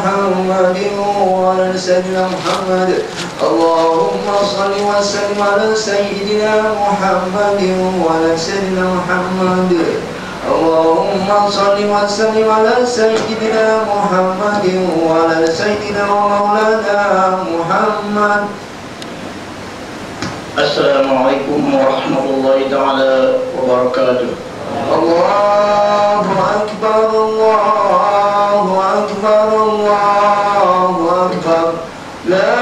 محمد وعلى سيدنا محمد. اللهم صل وسلم على سيدنا محمد وعلى سيدنا محمد. اللهم صل وسلم على سيدنا محمد وعلى سيدنا ومولانا محمد. Assalamualaikum warahmatullahi ta'ala wabarakatuh. الله أكبر الله أكبر الله أكبر لا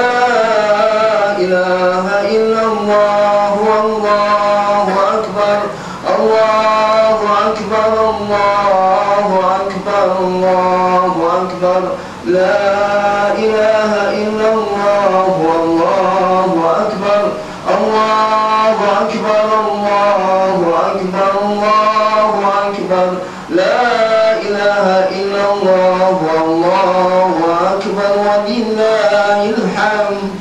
إله إلا الله والله أكبر الله أكبر الله أكبر الله أكبر لا إله إلا الله والله أكبر الله أكبر الله أكبر الله أكبر لا إله إلا الله والله أكبر ولله الحمد.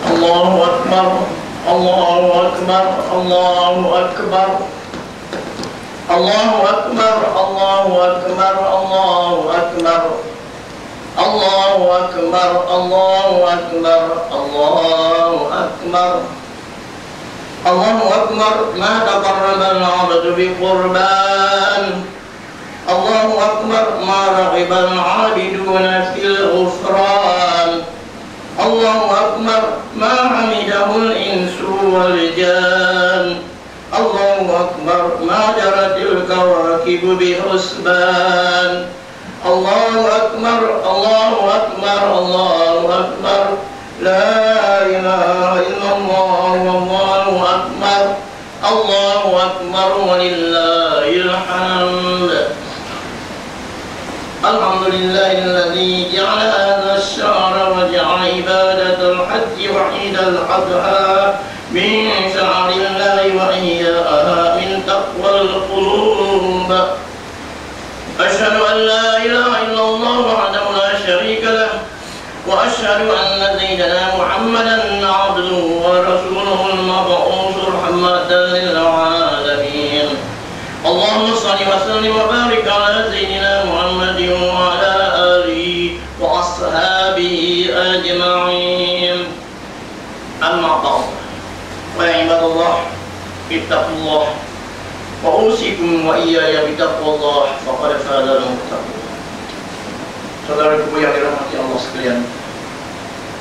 Allahu Akbar, Allahu Akbar, Allahu Akbar, Allahu Akbar, Allahu Akbar, Allahu Akbar, Allahu Akbar, Allahu Akbar, Allahu Akbar, Allahu Akbar. Ma taqarraba al-'abdu bi qurban. Allahu Akbar. Ma raghiba al-'abiduna fil ghufran. Allahu Akbar. Ma hamidahul insu wal jan. Allahu Akbar. Ma jaratil kawakibu bi husban. Allahu Akbar. Allahu Akbar. Allahu Akbar. La ilaha illallah wallahu akbar. Allahu Akbar walillahil hamd. Alhamdulillahilladzi ja'ala hadha ash-shahra wa ja'ala ibadatal hajji wa 'idal adha min sha'rillahi wa iyyaha min taqwal qulub. Asyhadu an la ilaha illallah wahdahu la syarika lah wa asyhadu anna sayyidana Muhammadan 'abduhu wa rasuluhu al-mab'uts rahmatan lil 'alamin. Allahumma shalli wa sallim wa barik ala sayyidina Muhammadin wa ala alihi wa ashabihi ajma'in. Amma ba'd. Wa ibadallah, ittaqullah wa usikum wa iyaya bitaqwallah faqad faza al-muttaqun. Saudaraku yang dirahmati Allah sekalian,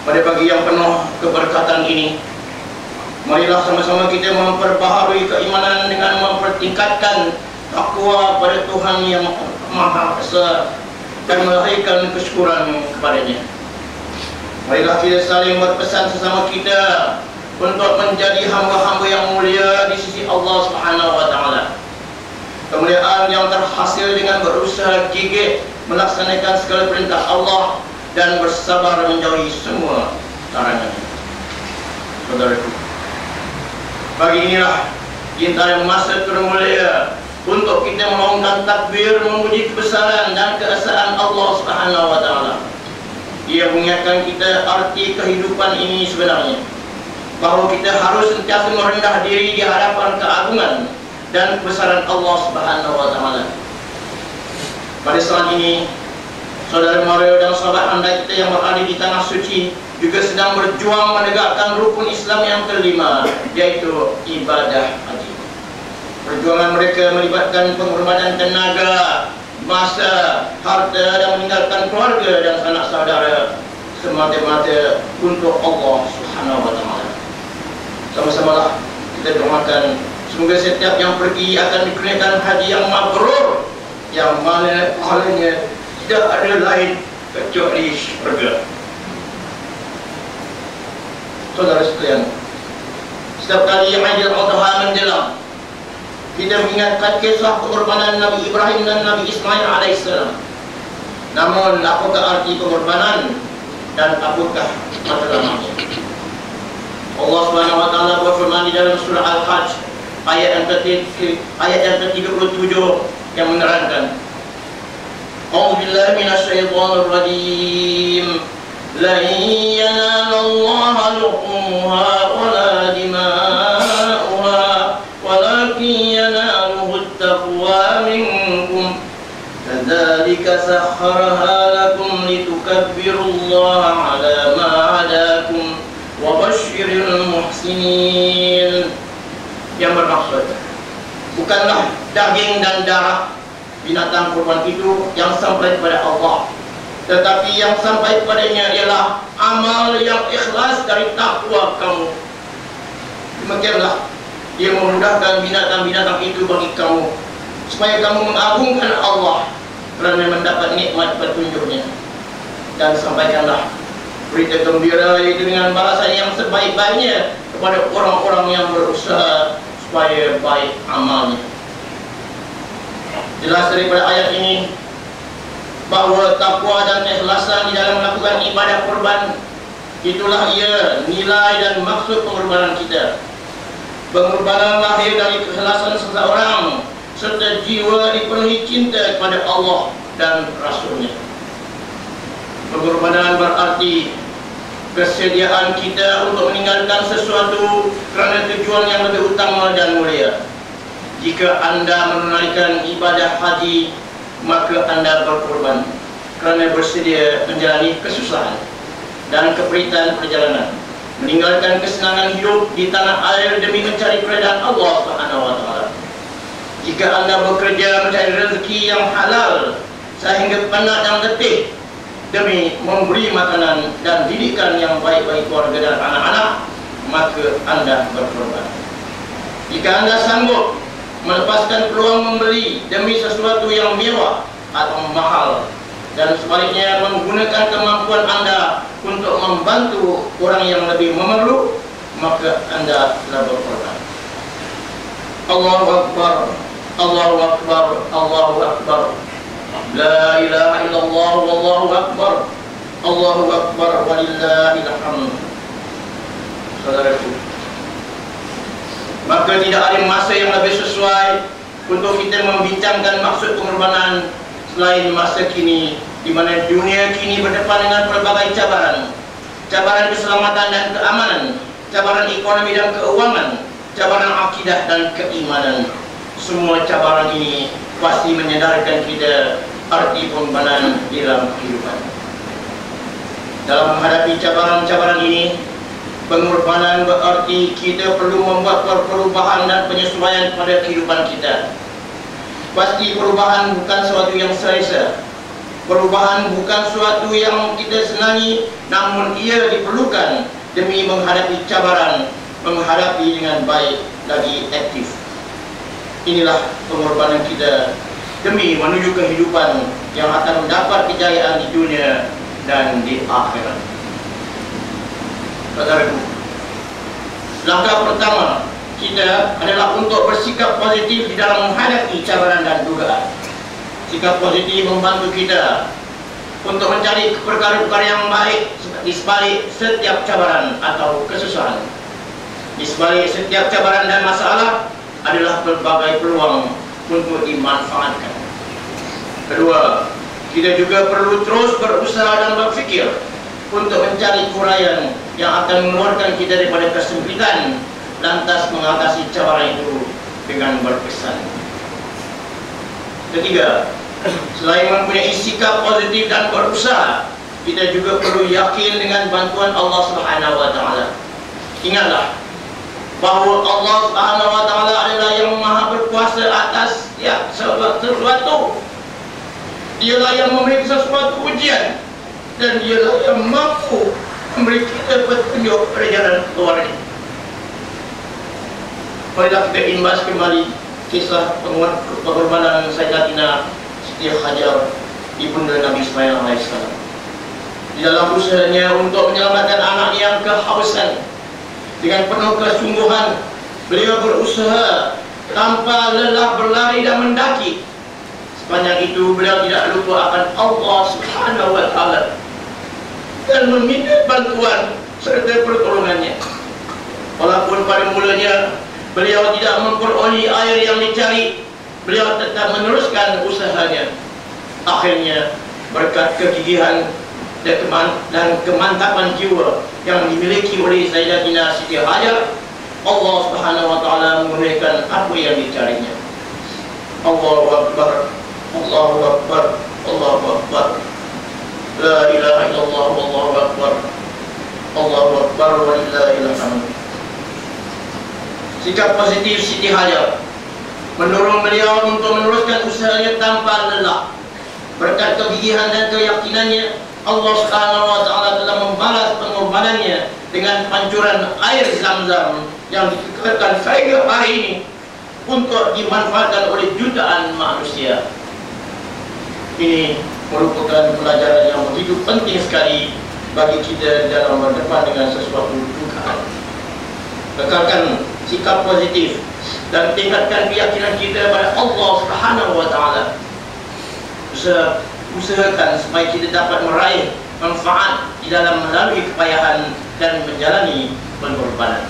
pada pagi yang penuh keberkatan ini, marilah sama-sama kita memperbaharui keimanan dengan mempertingkatkan takwa pada Tuhan yang Maha Esa dan melahirkan kesyukuran kepadanya. Marilah kita saling berpesan sesama kita untuk menjadi hamba-hamba yang mulia di sisi Allah Subhanahu wa taala. Kemuliaan yang terhasil dengan berusaha gigih melaksanakan segala perintah Allah dan bersabar menjauhi semua larangannya. Saudaraku, pagi inilah di antara masa termulia untuk kita melontarkan takbir memuji kebesaran dan keesaan Allah Subhanahu wa taala. Ia mengingatkan kita arti kehidupan ini sebenarnya, bahawa kita harus sentiasa merendah diri di hadapan keagungan dan kebesaran Allah Subhanahu wa taala. Pada saat ini, saudara Mario dan sahabat anda kita yang berada di tanah suci juga sedang berjuang menegakkan rukun Islam yang kelima, yaitu ibadah haji. Perjuangan mereka melibatkan pengorbanan tenaga, masa, harta dan meninggalkan keluarga dan sanak saudara semata-mata untuk Allah Subhanahu wa taala. Sama-samalah kita doakan semoga setiap yang pergi akan dikurniakan haji yang mabrur, yang mana pahalanya tidak ada lain kecuali syurga. Saudara sekalian, setiap kali yang Aidil Adha menjelang, kita mengingatkan kisah pengorbanan Nabi Ibrahim dan Nabi Ismail alaihissalam. Namun, apakah arti pengorbanan dan apakah matlamatnya? Allah Subhanahu wa taala berfirman di dalam surah Al-Hajj ayat yang ke-37 yang menerangkan, A'udzu billahi minasyaitonir rajim. La yanalallaha luhumuha wala dima'uha walakin yanaluhu at-taqwa minkum. Kadzalika sakhkharaha lakum litukabbirullaha 'ala ma 'adakum wa basyiril muhsinin. Yang bermaksud, bukanlah daging dan darah binatang kurban itu yang sampai kepada Allah, tetapi yang sampai kepadanya ialah amal yang ikhlas dari takwa kamu. Demikianlah Dia memudahkan binatang-binatang itu bagi kamu, supaya kamu mengagungkan Allah kerana mendapat nikmat petunjuknya. Dan sampaikanlah berita gembira itu dengan balasan yang sebaik-baiknya kepada orang-orang yang berusaha supaya baik amalnya. Jelas daripada ayat ini bahawa takwa dan keikhlasan di dalam melakukan ibadah kurban, itulah ia nilai dan maksud pengorbanan kita. Pengorbanan lahir dari keikhlasan seseorang serta jiwa dipenuhi cinta kepada Allah dan Rasulnya. Pengorbanan berarti kesediaan kita untuk meninggalkan sesuatu kerana tujuan yang lebih utama dan mulia. Jika anda menunaikan ibadah haji, maka anda berkorban kerana bersedia menjalani kesusahan dan keperitan perjalanan, meninggalkan kesenangan hidup di tanah air demi mencari keredaan Allah SWT. Jika anda bekerja mencari rezeki yang halal sehingga penat dan letih demi memberi makanan dan didikan yang baik bagi keluarga dan anak-anak, maka anda berkorban. Jika anda sanggup melepaskan peluang membeli demi sesuatu yang mewah atau mahal, dan sebaliknya menggunakan kemampuan anda untuk membantu orang yang lebih memerlu, maka anda telah berkorban. Allahu Akbar, Allahu Akbar, Allahu Akbar. La ilaha illallah wallahu akbar. Allahu akbar walillahil hamd. Saudaraku, maka tidak ada masa yang lebih sesuai untuk kita membincangkan maksud pengorbanan selain masa kini, di mana dunia kini berdepan dengan berbagai cabaran. Cabaran keselamatan dan keamanan, cabaran ekonomi dan keuangan, cabaran akidah dan keimanan. Semua cabaran ini pasti menyadarkan kita arti pengorbanan dalam kehidupan. Dalam menghadapi cabaran-cabaran ini, pengorbanan berarti kita perlu membuat perubahan dan penyesuaian pada kehidupan kita. Pasti perubahan bukan sesuatu yang selesa. Perubahan bukan sesuatu yang kita senangi, namun ia diperlukan demi menghadapi cabaran, menghadapi dengan baik lagi aktif. Inilah pengorbanan kita demi menuju kehidupan yang akan mendapat kejayaan di dunia dan di akhirat. Saudaraku, langkah pertama kita adalah untuk bersikap positif di dalam menghadapi cabaran dan godaan. Sikap positif membantu kita untuk mencari perkara-perkara yang baik di sebalik setiap cabaran atau kesusahan. Di sebalik setiap cabaran dan masalah adalah berbagai peluang untuk dimanfaatkan. Kedua, kita juga perlu terus berusaha dan berfikir untuk mencari huraian yang akan mengeluarkan kita daripada kesempitan, lantas mengatasi cabaran itu dengan berkesan. Ketiga, selain mempunyai sikap positif dan berusaha, kita juga perlu yakin dengan bantuan Allah SWT. Ingatlah bahawa Allah SWT adalah yang maha berkuasa atas sesuatu. Dialah yang memberi sesuatu ujian, dan dialah yang mampu memberi kita petunjuk perjalanan keluar ini. Marilah kita imbas kembali kisah pengorbanan Sayyidatina Siti Hajar, ibunda Nabi Ismail AS. Di dalam usahanya untuk menyelamatkan anaknya yang kehausan, dengan penuh kesungguhan beliau berusaha tanpa lelah berlari dan mendaki. Sepanjang itu beliau tidak lupa akan Allah Subhanahu wa Ta'ala dan meminta bantuan serta pertolongannya. Walaupun pada mulanya beliau tidak memperoleh air yang dicari, beliau tetap meneruskan usahanya. Akhirnya berkat kegigihan dan kemantapan jiwa yang dimiliki oleh Sayyidatina Siti Hajar, Allah Subhanahu wa taala memberikan apa yang dicarinya. Allahu Akbar, Allahu Akbar, Allahu Akbar. La ilaha illallah, Allahu Akbar, Allahu Akbar, walillahil hamd. Sikap positif Siti Hajar mendorong beliau untuk meneruskan usahanya tanpa lelah. Berkat kegigihan dan keyakinannya, Allah Subhanahu wa taala telah membalas pengorbanannya dengan pancuran air Zam-Zam yang dikekalkan sehingga hari ini untuk dimanfaatkan oleh jutaan manusia. Ini merupakan pelajaran yang begitu penting sekali bagi kita dalam berdepan dengan sesuatu dugaan. Kekalkan sikap positif dan tingkatkan keyakinan kita pada Allah Subhanahu wa taala. Usahakan supaya kita dapat meraih manfaat di dalam melalui kepayahan dan menjalani pengorbanan.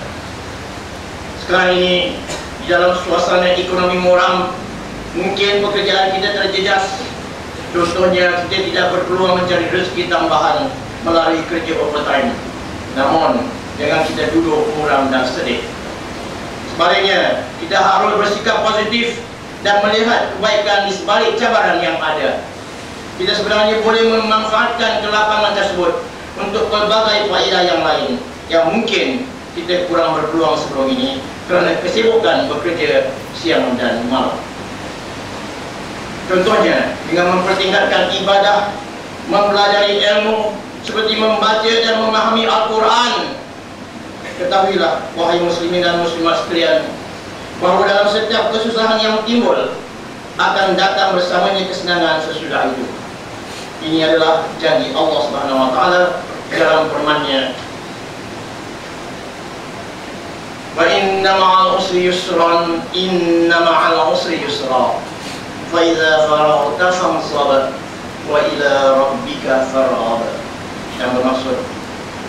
Sekarang ini di dalam suasana ekonomi muram, mungkin pekerjaan kita terjejas. Contohnya, kita tidak berpeluang mencari rezeki tambahan melalui kerja overtime. Namun, jangan kita duduk muram dan sedih. Sebaliknya, kita harus bersikap positif dan melihat kebaikan di sebalik cabaran yang ada. Kita sebenarnya boleh memanfaatkan kelapangan tersebut untuk pelbagai faedah yang lain yang mungkin kita kurang berpeluang sebelum ini kerana kesibukan bekerja siang dan malam. Contohnya, dengan mempertingkatkan ibadah, mempelajari ilmu seperti membaca dan memahami Al-Quran. Ketahuilah, wahai muslimin dan muslimat sekalian, bahawa dalam setiap kesusahan yang timbul akan datang bersamanya kesenangan sesudah itu. Ini adalah janji Allah Subhanahu wa taala dalam firman-Nya, "Wa inna ma'al usri yusran, inna ma'al usri yusra. Fa idza faragta fansab wa ila rabbika farghab." Yang bermaksud,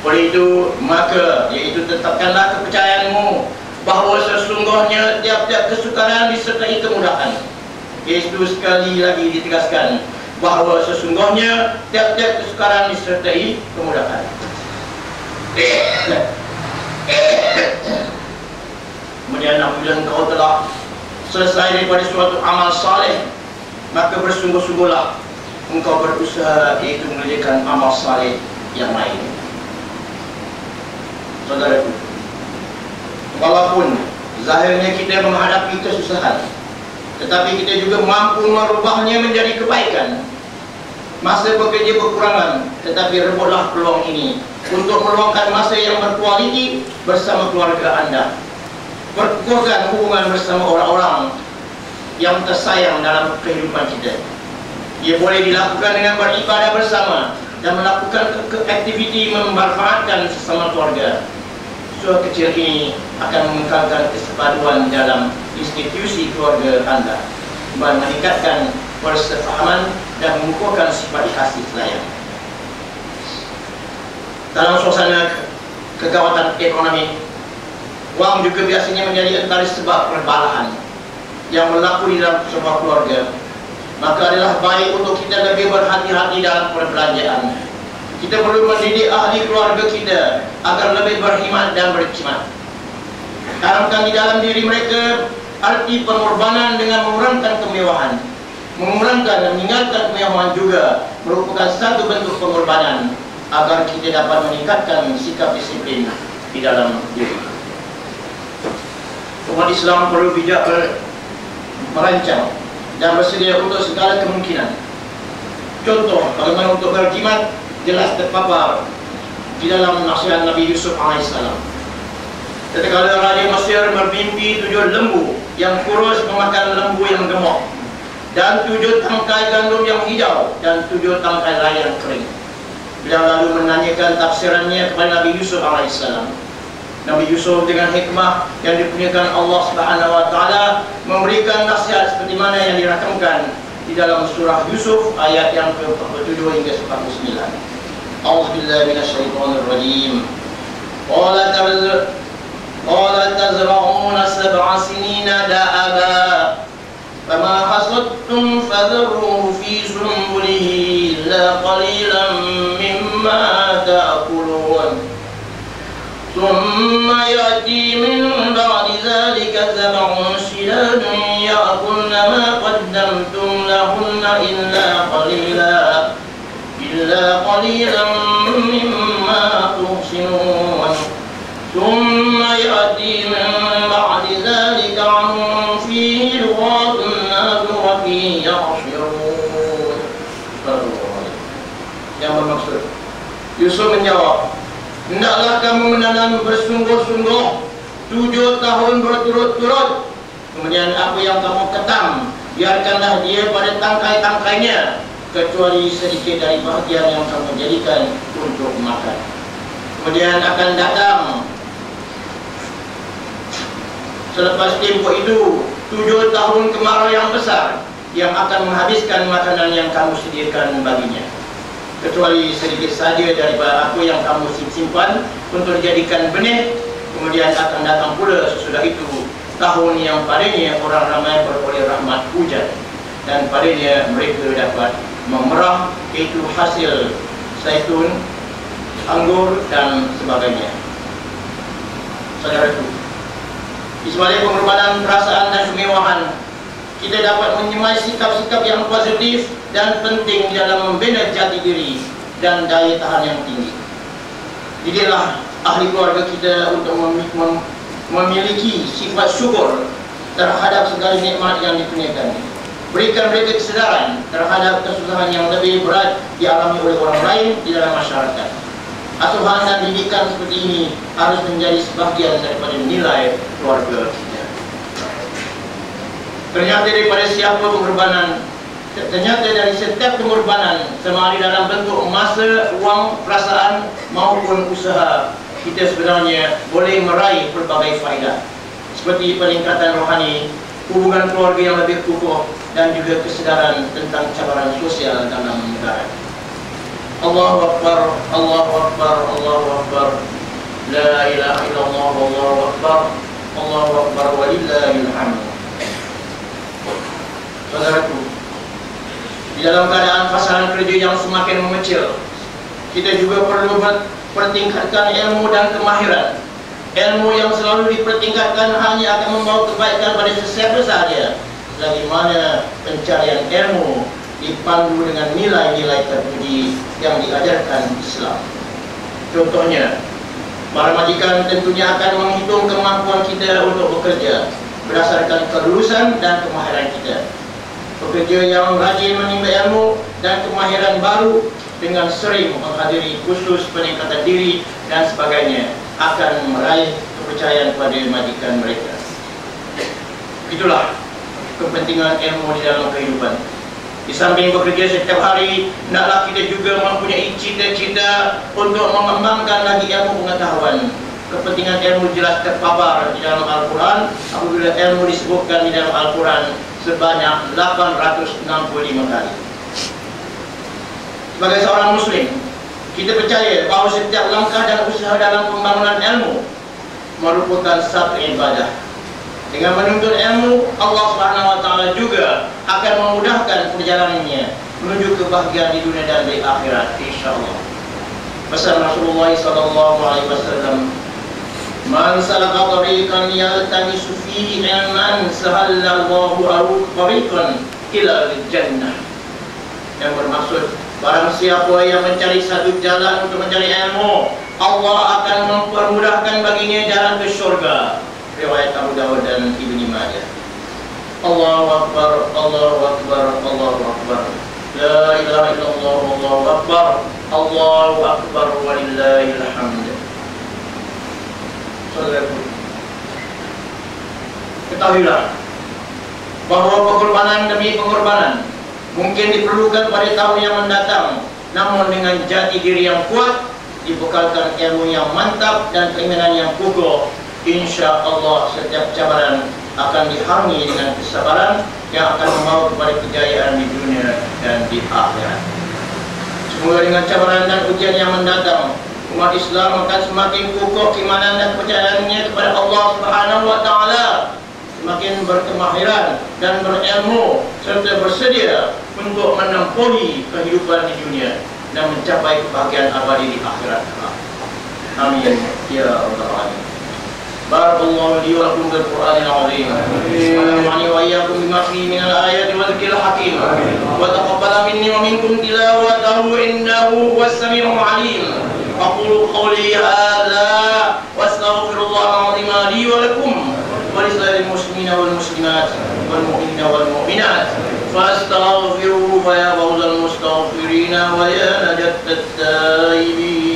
oleh itu maka, iaitu tetapkanlah kepercayaanmu bahawa sesungguhnya tiap-tiap kesukaran disertai kemudahan. Iaitu sekali lagi ditegaskan bahawa sesungguhnya tiap-tiap kesukaran disertai kemudahan. Kemudian apabila engkau telah selesai daripada suatu amal saleh, maka bersungguh-sungguhlah engkau berusaha iaitu mengerjakan amal saleh yang lain. Saudaraku, walaupun zahirnya kita menghadapi kesusahan, tetapi kita juga mampu merubahnya menjadi kebaikan. Masa bekerja berkurangan, tetapi rebutlah peluang ini untuk meluangkan masa yang berkualiti bersama keluarga anda. Perkuatkan hubungan bersama orang-orang yang tersayang dalam kehidupan kita. Ia boleh dilakukan dengan beribadah bersama dan melakukan aktiviti memanfaatkan sesama keluarga. Usaha kecil ini akan mengekalkan kesepaduan dalam institusi keluarga anda, meningkatkan persefahaman dan mengukuhkan sifat kasih sayang. Dalam suasana kegawatan ekonomi, wang juga biasanya menjadi antara sebab perbalahan yang berlaku di dalam sebuah keluarga. Maka adalah baik untuk kita lebih berhati-hati dalam perbelanjaan. Kita perlu mendidik ahli keluarga kita agar lebih berkhidmat dan berkhidmat. Tanamkan di dalam diri mereka arti pengorbanan dengan mengurangkan kemewahan. Mengurangkan dan meninggalkan kemewahan juga merupakan satu bentuk pengorbanan agar kita dapat meningkatkan sikap disiplin di dalam diri. Umat Islam perlu bijak merancang dan bersedia untuk segala kemungkinan. Contoh, bagaimana untuk berkhidmat jelas terpapar di dalam nasihat Nabi Yusuf AS. Tatkala Raja Mesir bermimpi 7 lembu yang kurus memakan lembu yang gemuk, dan 7 tangkai gandum yang hijau, dan 7 tangkai lain yang kering. Beliau lalu menanyakan tafsirannya kepada Nabi Yusuf AS. Nabi Yusuf dengan hikmah yang dipunyai Allah Subhanahu wa taala memberikan nasihat seperti mana yang dirakamkan di dalam surah Yusuf ayat yang ke-47 hingga 49. A'udzubillahi minasyaitonir rajim. Qala tazra'una sab'a sinina da'aba fama hasadtum fadharuhu fi sunbuli Thumma ya'ti min ba'di dzalika sab'un shidadun ya'kulna ma qaddamtum lahunna illa qalilan mimma tuhsinun. Thumma ya'ti min ba'di dzalika 'amun fihi lughatun nas wa fihi ya'shirun. Yang bermaksud, Yusuf menjawab, hendaklah kamu menanam bersungguh-sungguh 7 tahun berturut-turut. Kemudian apa yang kamu ketam, biarkanlah dia pada tangkai-tangkainya, kecuali sedikit dari bahagian yang kamu jadikan untuk makan. Kemudian akan datang selepas tempoh itu 7 tahun kemarau yang besar yang akan menghabiskan makanan yang kamu sediakan baginya, kecuali sedikit saja daripada apa yang kamu simpan untuk dijadikan benih. Kemudian akan datang pula sesudah itu tahun yang padanya orang ramai beroleh rahmat hujan, dan padanya mereka dapat memerah, iaitu hasil zaitun, anggur dan sebagainya. Saudaraku, di sebalik pengorbanan perasaan dan kemewahan, kita dapat menyemai sikap-sikap yang positif dan penting dalam membina jati diri dan daya tahan yang tinggi. Didiklah ahli keluarga kita untuk memiliki sifat syukur terhadap segala nikmat yang dikurniakan. Berikan mereka kesedaran terhadap kesusahan yang lebih berat dialami oleh orang lain di dalam masyarakat. Asuhan dan didikan seperti ini harus menjadi sebahagian daripada nilai keluarga kita. Ternyata dari setiap pengorbanan, sama ada dalam bentuk masa, wang, perasaan maupun usaha, kita sebenarnya boleh meraih pelbagai faedah, seperti peningkatan rohani, hubungan keluarga yang lebih kukuh, dan juga kesedaran tentang cabaran sosial dalam negara. Allahu Akbar, Allahu Akbar, Allahu Akbar, la ilaha illallah, Allahu Akbar, Allahu Akbar, walillahil hamd. Saudaraku, di dalam keadaan pasaran kerja yang semakin mengecil, kita juga perlu pertingkatkan ilmu dan kemahiran. Ilmu yang selalu dipertingkatkan hanya akan membawa kebaikan pada sesiapa sahaja, selagi mana pencarian ilmu dipandu dengan nilai-nilai terpuji yang diajarkan Islam. Contohnya, para majikan tentunya akan menghitung kemampuan kita untuk bekerja berdasarkan kelulusan dan kemahiran kita. Pekerja yang rajin menimba ilmu dan kemahiran baru dengan sering menghadiri kursus peningkatan diri dan sebagainya akan meraih kepercayaan pada majikan mereka. Itulah kepentingan ilmu di dalam kehidupan. Di samping bekerja setiap hari, hendaklah kita juga mempunyai cita-cita untuk mengembangkan lagi ilmu pengetahuan. Kepentingan ilmu jelas terpapar di dalam Al-Quran apabila ilmu disebutkan di dalam Al-Quran sebanyak 865 kali. Sebagai seorang Muslim, kita percaya bahawa setiap langkah dan usaha dalam pembangunan ilmu merupakan satu ibadah. Dengan menuntut ilmu, Allah SWT juga akan memudahkan perjalanannya menuju kebahagiaan di dunia dan di akhirat, insyaAllah. Pesan Rasulullah SAW, man salaka tariqan yaltamisu fihi ilman sahallallahu lahu tariqan ila al-jannah. Yang bermaksud, barang siapa yang mencari satu jalan untuk mencari ilmu, Allah akan mempermudahkan baginya jalan ke syurga. Riwayat Abu Dawud dan Ibnu Majah. Allahu Akbar, Allahu Akbar, Allahu Akbar, la ilaha illallah, Allahu Akbar, Allahu Akbar, walillahil hamd. Saudaraku, ketahuilah bahawa pengorbanan demi pengorbanan mungkin diperlukan pada tahun yang mendatang, namun dengan jati diri yang kuat, dibekalkan ilmu yang mantap dan keimanan yang kukuh, insya Allah setiap cabaran akan diharungi dengan kesabaran yang akan membawa kepada kejayaan di dunia dan di akhirat. Semoga dengan cabaran dan ujian yang mendatang, umat Islam akan semakin kukuh keimanan dan kepercayaannya kepada Allah Subhanahu wa Ta'ala, semakin berkemahiran dan berilmu, serta bersedia untuk menempuhi kehidupan di dunia dan mencapai kebahagiaan abadi di akhirat. Amin ya rabbal alamin. Barakallahu li wa lakum bil Qur'anil azim. Wa iyyakum bima fihi min al-ayati wa dhikril hakim. Wa taqabbal minni wa minkum tilawatahu innahu huwas samiul alim. Aqulu qawli hadza wa astaghfirullahal azim li wa lakum wa lisa'iril muslimina wal muslimat wal mu'minina wal mu'minat. Fastaghfiruhu fa ya fawzal mustaghfirina wa ya najattat taibin.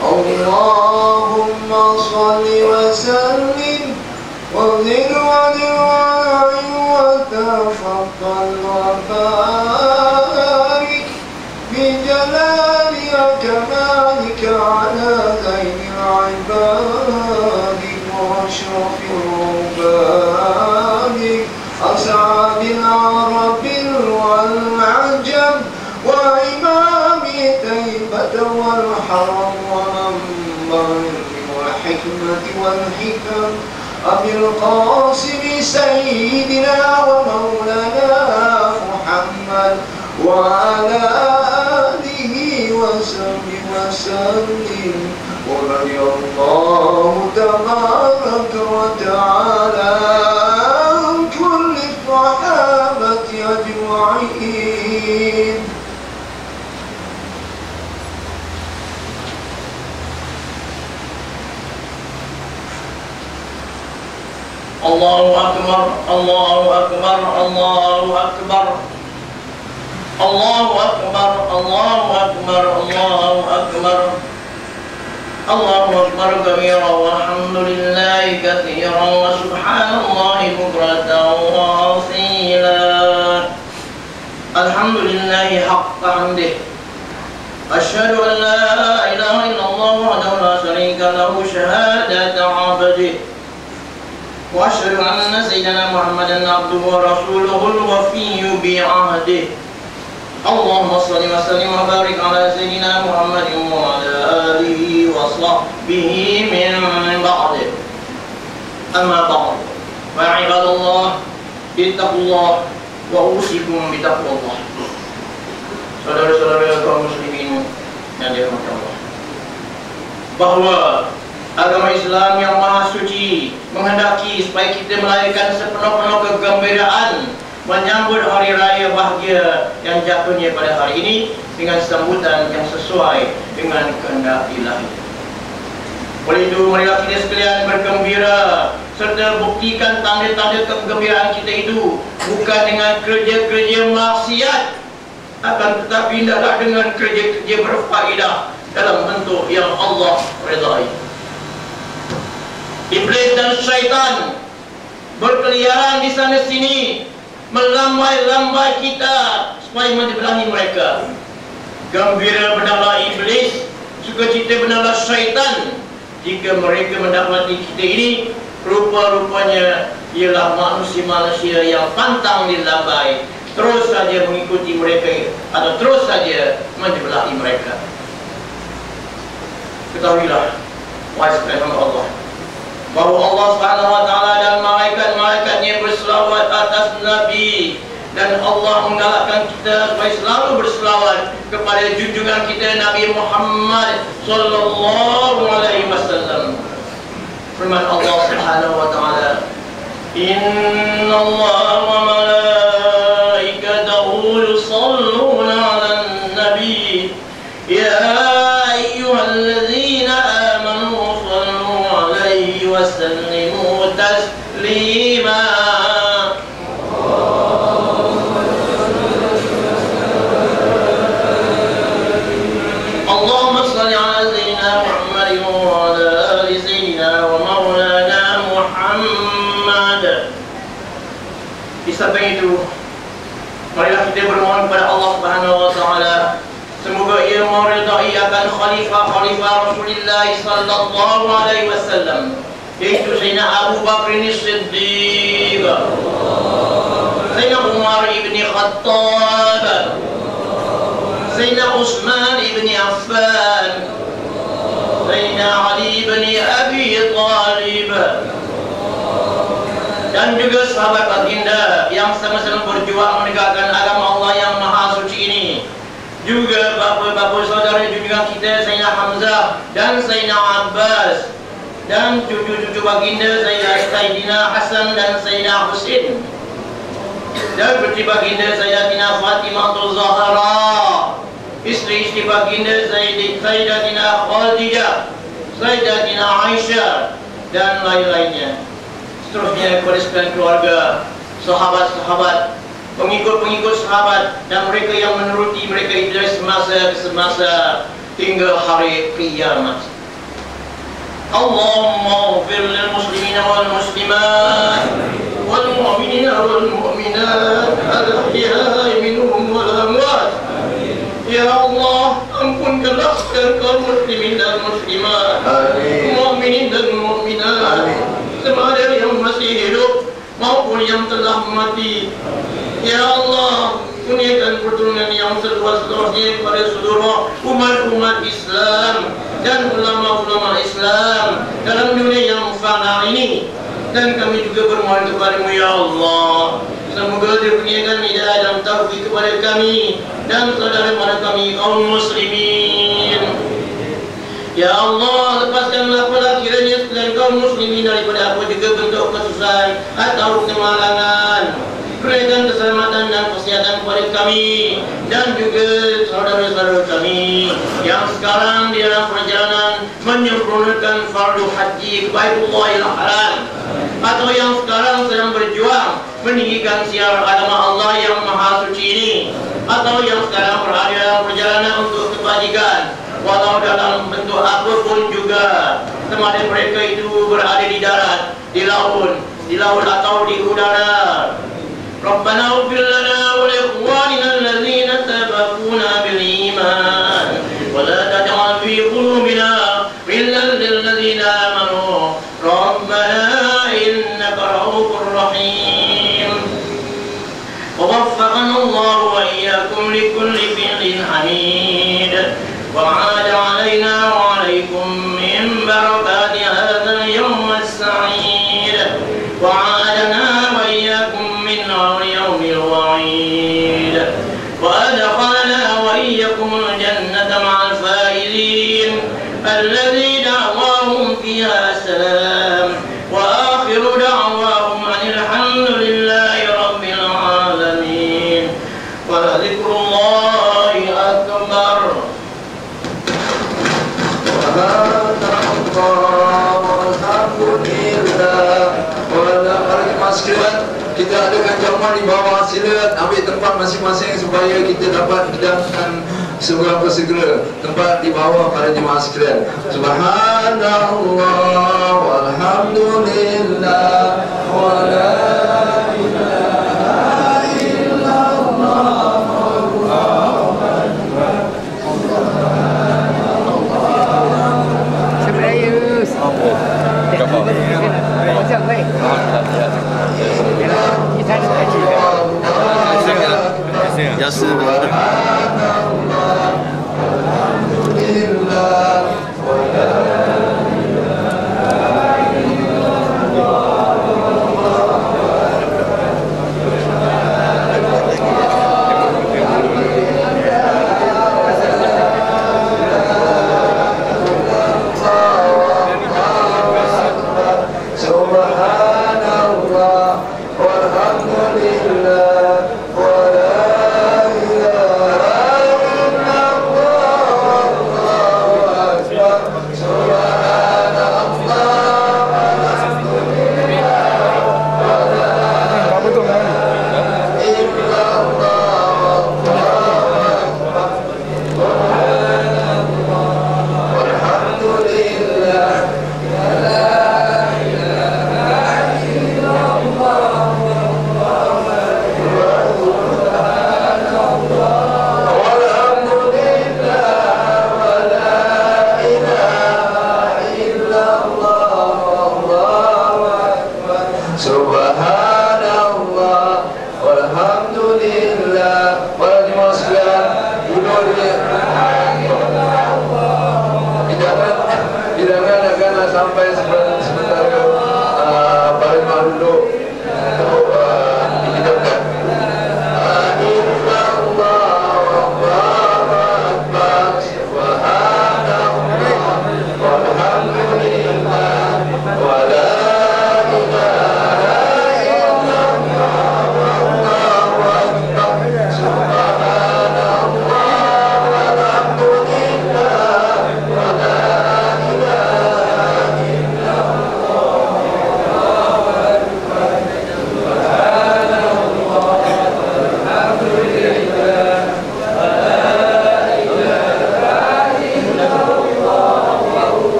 Allahumma salli wa sallim wa zid wa wa tafaddal wa barik bi jalali wa kamalika ala ghayril ibadi wa ashrafil ubadi ashabil arabil wal ajam wa imami taibata wal haram والحكمة والحكم أبي القاسم سيدنا ومولانا محمد وعلى آله وصحبه وسلم ورضي الله تبارك وتعالى عن كل الصحابة أجمعين. Allahu akbar, Allahu akbar, Allahu akbar. Allahu akbar, Allahu akbar, Allahu akbar. Allahu akbar kabira walhamdulillahi katsira wa subhanallahi bukratan wa asila. Alhamdulillahi haqqa hamdih. Asyhadu an la ilaha illallah wahdahu la syarika lahu syahadata 'abdihi. وأشهد أن سيدنا محمدا عبده ورسوله الوفي بعهده. اللهم صل وسلم وبارك على سيدنا محمد وعلى آله وصحبه من بعده. أما بعد فعباد الله اتقوا الله وأوصيكم بتقوى الله. Saudara-saudara kaum muslimin yang dirahmati Allah, bahwa agama Islam yang maha suci menghendaki supaya kita melahirkan sepenuh-penuh kegembiraan menyambut hari raya bahagia yang jatuhnya pada hari ini dengan sambutan yang sesuai dengan kehendak Ilahi. Oleh itu, marilah kita sekalian bergembira serta buktikan tanda-tanda kegembiraan kita itu bukan dengan kerja-kerja maksiat, akan tetapi hendaklah dengan kerja-kerja berfaedah dalam bentuk yang Allah redai. Iblis dan syaitan berkeliaran di sana sini melambai-lambai kita supaya mendebelahi mereka. Gembira benarlah iblis, sukacita benarlah syaitan jika mereka mendapati kita ini rupa-rupanya ialah manusia-manusia yang pantang dilambai, terus saja mengikuti mereka atau terus saja mendebelahi mereka. Ketahuilah, wahai sekalian Allah, bahwa Allah Subhanahu wa taala dan malaikat-malaikatnya berselawat atas Nabi, dan Allah menggalakkan kita supaya selalu berselawat kepada junjungan kita Nabi Muhammad sallallahu alaihi wasallam. Firman Allah Subhanahu wa taala, "Innallaha wa malaikatahu yusholluna 'alan nabi, ya ayyuhalladzina amanu shallu 'alaihi wa sallimu taslima." Allahumma shalli 'ala sayyidina Muhammadin wa 'ala ali sayyidina wa maulana Muhammad. Di samping itu, marilah kita bermohon kepada Allah Subhanahu wa taala semoga Ia meridai akan khalifah Rasulullah sallallahu alaihi wasallam, yaitu Sayyidina Abu Bakr As-Siddiq, Sayyidina Umar ibn Khattab, Sayyidina Utsman ibn Affan, Sayyidina Ali ibn Abi Thalib, dan juga sahabat baginda yang sama-sama berjuang menegakkan agama Allah yang maha suci ini. Juga bapa-bapa saudara junjungan kita Sayyidina Hamzah dan Sayyidina Abbas, dan cucu-cucu baginda Sayyidina Hasan dan Sayyidina Husain, dan putri baginda Sayyidatina Fatimah Zahra, istri-istri baginda Sayyidatina Khadijah, Sayyidatina Aisyah, dan lain-lainnya. Seterusnya kepada sekalian keluarga, sahabat-sahabat, pengikut-pengikut sahabat, dan mereka yang menuruti mereka itu dari semasa ke semasa hingga hari kiamat. Allahumma ighfir lil muslimina wal muslimat wal mu'minina wal mu'minat al-ahya'i minhum wal amwat. Ya Allah, ampunkanlah segala kaum muslimin dan muslimat, mukminin dan mukminat, sama ada yang masih hidup maupun yang telah mati. Ya Allah, kurniakan pertolongan yang seluas-luasnya kepada seluruh umat-umat Islam dan ulama-ulama Islam dalam dunia yang fana ini. Dan kami juga bermohon kepadamu ya Allah, semoga dikurniakan hidayah dan taufik kepada kami dan saudara-saudara kami kaum muslimin. Ya Allah, lepaskanlah pula kiranya sekalian kaum muslimin daripada apa juga bentuk kesusahan atau kemalangan. Berikan keselamatan dan kesehatan kepada kami dan juga saudara-saudara kami yang sekarang di dalam perjalanan menyempurnakan fardu haji ke Baitullahil Haram, atau yang sekarang sedang berjuang meninggikan siar agama Allah yang maha suci ini, atau yang sekarang berada dalam perjalanan untuk kebajikan, walau dalam bentuk apapun juga, sama ada mereka itu berada di darat, di laut atau di udara. Rabbana ighfir lana wa li ikhwanina alladhina sabaquna bil iman wa la taj'al fi qulubina ghillan lil ladzina amanu rabbana innaka ra'ufur rahim. Wa waffaqana Allah wa iyyakum li kulli fi'lin hamid wa 'ada 'alaina wa 'alaikum min barakati hadzal yawm as-sa'id wa 'adana wa iyyakum من يوم الوعيد وأدخلنا وإياكم الجنة مع الفائزين الذي دعواهم فيها سلام وآخر دعواهم أن الحمد لله رب العالمين ولذكر الله أكبر. Kita adakan jamuan di bawah, sila ambil tempat masing-masing supaya kita dapat hidangkan segera tempat di bawah pada jemaah sekalian. Subhanallah walhamdulillah wa la ilaha illallah wallahu akbar. Serius.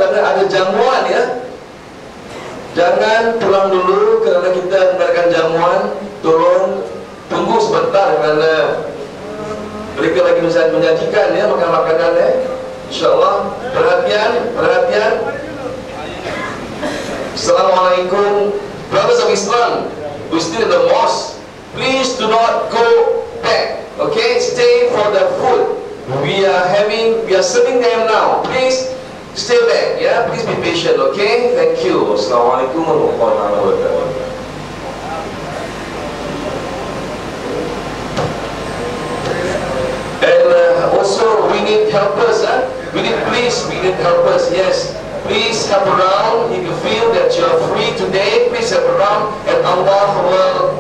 kerana ada jamuan ya. Jangan pulang dulu kerana kita mengadakan jamuan. Tolong tunggu sebentar kerana mereka lagi menyajikan ya makan-makanan ya. InsyaAllah. Perhatian. Assalamualaikum. Brothers of Islam, we still in the mosque. Please do not go back. Okay, stay for the food. We are serving them now. Please stay back. Yeah, please be patient. Okay, thank you. Assalamualaikum warahmatullahi wabarakatuh. And also we need helpers. We need helpers. Yes, please help around. If you feel that you are free today, please help around, and Allah will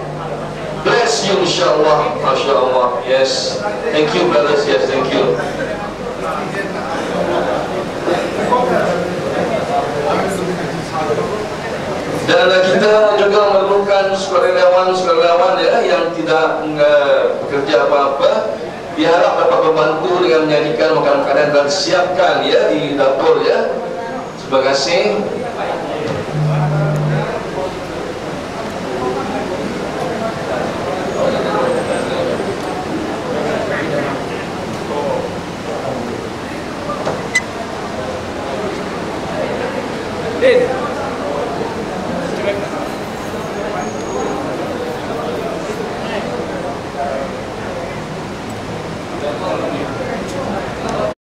bless you, insyaAllah. MasyaAllah. Yes. Thank you, brothers. Yes, thank you. Dan kita juga memerlukan sukarelawan ya, yang tidak bekerja apa-apa. Diharap dapat membantu dengan menyajikan makanan-makanan dan siapkan ya di dapur ya. Terima kasih.